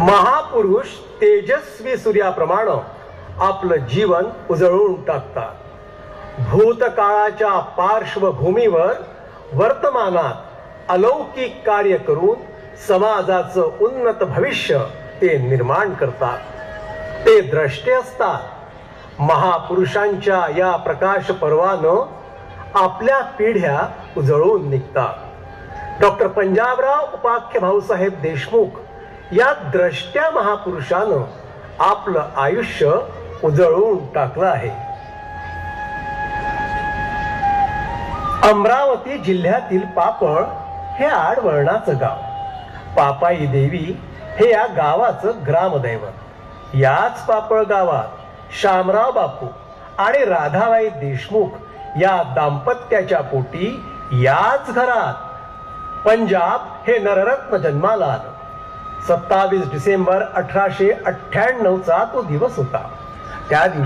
महापुरुष तेजस्वी सूर्याप्रमाणे आपलं जीवन उजळून टाकतात। भूतकाळाच्या पार्श्वभूमीवर वर्तमानात अलौकिक कार्य करून समाजाचं उन्नत भविष्य ते निर्माण करतात। ते द्रष्टे असतात। महापुरुषांच्या या प्रकाश पर्वानं आपल्या पिढ्या उजळून निघतात। डॉक्टर पंजाबराव उपाख्य भाऊसाहेब देशमुख या द्रष्ट्या महापुरुषानं आपलं आयुष्य उजळून टाकलं आहे। अमरावती जिल्ह्यातील पापळ हे आडवळणाचं गाव। पापाई देवी हे या गावाचं ग्रामदैवत। याच पापळ गावात शामराव बापू आणि राधाबाई देशमुख या दाम्पत्याच्या पोटी याच घरात पंजाब हे नररत्न जन्माला आलं। 27 डिसेंबर 1898 चा तो दिवस होता। त्या दिवशी